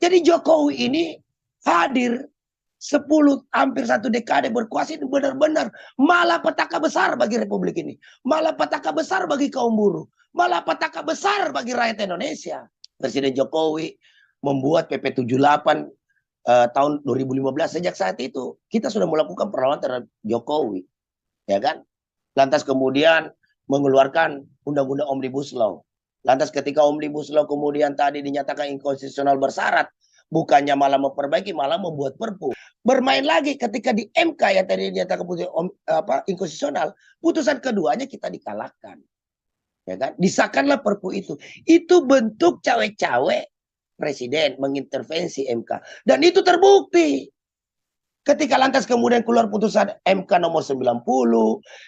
Jadi Jokowi ini hadir 10 hampir 1 dekade berkuasa ini benar-benar malapetaka besar bagi republik ini. Malapetaka besar bagi kaum buruh. Malapetaka besar bagi rakyat Indonesia. Presiden Jokowi membuat PP 78 tahun 2015. Sejak saat itu kita sudah melakukan perlawanan terhadap Jokowi. Ya kan? Lantas kemudian mengeluarkan undang-undang Omnibus Law. Lantas ketika Omnibus Law kemudian tadi dinyatakan inkonstitusional bersyarat, bukannya malah memperbaiki, malah membuat perpu. Bermain lagi ketika di MK yang tadi dinyatakan inkonstitusional, putusan keduanya kita dikalahkan. Ya kan? Disahkanlah perpu itu. Itu bentuk cawe-cawe presiden mengintervensi MK. Dan itu terbukti. Ketika lantas kemudian keluar putusan MK nomor 90,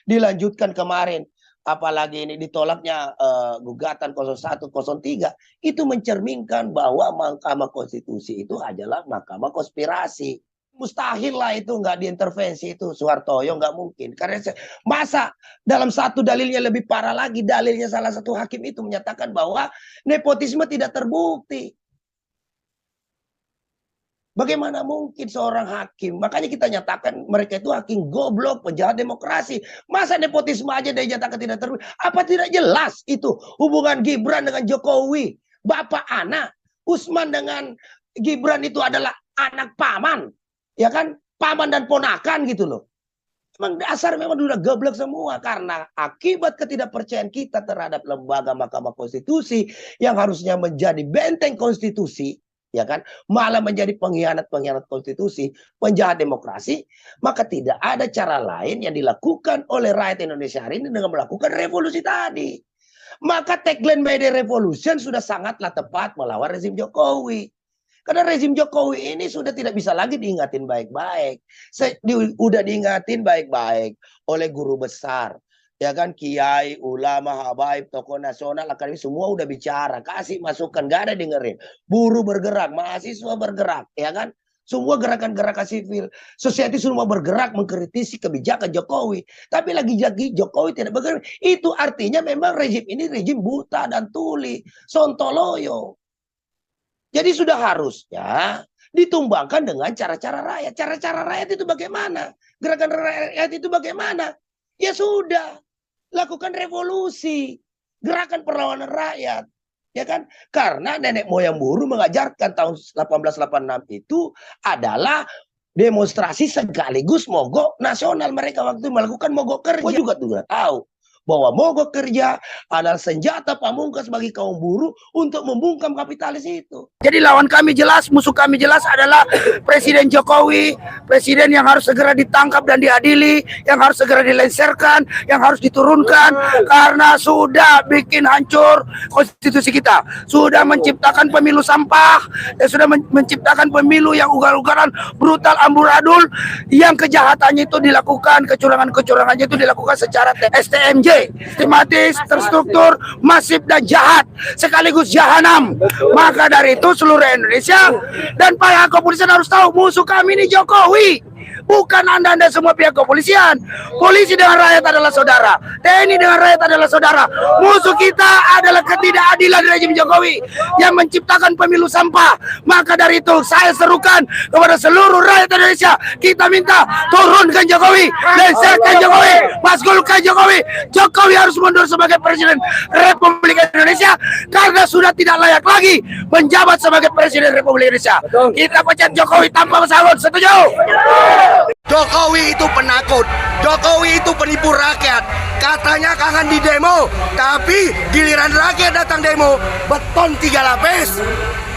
dilanjutkan kemarin, apalagi ini ditolaknya gugatan 01, 03, itu mencerminkan bahwa Mahkamah Konstitusi itu adalah mahkamah konspirasi. Mustahil lah itu nggak diintervensi itu Soehartoyo, nggak mungkin. Karena masa dalam satu dalilnya lebih parah lagi, dalilnya salah satu hakim itu menyatakan bahwa nepotisme tidak terbukti. Bagaimana mungkin seorang hakim? Makanya kita nyatakan mereka itu hakim goblok, penjahat demokrasi. Masa nepotisme aja dia nyatakan tidak terbukti? Apa tidak jelas itu hubungan Gibran dengan Jokowi? Bapak anak, Usman dengan Gibran itu adalah anak paman. Ya kan? Paman dan ponakan gitu loh. Memang dasar memang sudah goblok semua. Karena akibat ketidakpercayaan kita terhadap lembaga Mahkamah Konstitusi yang harusnya menjadi benteng konstitusi, ya kan, malah menjadi pengkhianat konstitusi, penjahat demokrasi, maka tidak ada cara lain yang dilakukan oleh rakyat Indonesia hari ini dengan melakukan revolusi tadi. Maka tagline May Day Revolution sudah sangatlah tepat melawan rezim Jokowi. Karena rezim Jokowi ini sudah tidak bisa lagi diingatin baik-baik. Udah diingatin baik-baik oleh guru besar. Ya kan, kiai, ulama, habaib, tokoh nasional, akademisi, semua udah bicara, kasih masukan, gak ada dengerin. Buruh bergerak, mahasiswa bergerak, ya kan? Semua gerakan-gerakan sivil, society semua bergerak mengkritisi kebijakan Jokowi. Tapi lagi-lagi Jokowi tidak bergerak. Itu artinya memang rezim ini rezim buta dan tuli, sontoloyo. Jadi sudah harusnya ditumbangkan dengan cara-cara rakyat. Cara-cara rakyat itu bagaimana? Gerakan rakyat itu bagaimana? Ya sudah, lakukan revolusi, gerakan perlawanan rakyat, ya kan? Karena nenek moyang buruh mengajarkan tahun 1886 itu adalah demonstrasi sekaligus mogok nasional. Mereka waktu melakukan mogok kerja. Gue juga sudah tahu bahwa mogok kerja adalah senjata pamungkas bagi kaum buruh untuk membungkam kapitalis itu. Jadi lawan kami jelas, musuh kami jelas adalah Presiden Jokowi, presiden yang harus segera ditangkap dan diadili, yang harus segera dilengsarkan, yang harus diturunkan karena sudah bikin hancur konstitusi kita, sudah menciptakan pemilu sampah, dan sudah menciptakan pemilu yang ugal-ugalan, brutal, amburadul, yang kejahatannya itu dilakukan, kecurangan-kecurangannya itu dilakukan secara STMJ. Sistematis, terstruktur, masif dan jahat, sekaligus jahanam. Maka dari itu seluruh Indonesia dan pihak kepolisian harus tahu musuh kami ini Jokowi, bukan anda semua pihak kepolisian. Polisi dengan rakyat adalah saudara, TNI dengan rakyat adalah saudara. Musuh kita adalah ketidakadilan rezim Jokowi yang menciptakan pemilu sampah. Maka dari itu saya serukan kepada seluruh rakyat Indonesia, kita minta turunkan Jokowi, lengsarkan Jokowi, masgulkan Jokowi. Jokowi harus mundur sebagai Presiden Republik Indonesia karena sudah tidak layak lagi menjabat sebagai Presiden Republik Indonesia. Kita pecat Jokowi tanpa pesangon, setuju? Jokowi itu penakut, Jokowi itu penipu rakyat. Katanya kangen di demo, tapi giliran rakyat datang demo, beton 3 lapis.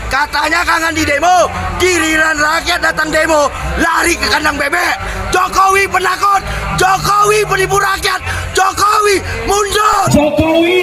Katanya kangen di demo, giliran rakyat datang demo, lari ke kandang bebek. Jokowi penakut, Jokowi penipu rakyat, Jokowi mundur. Jokowi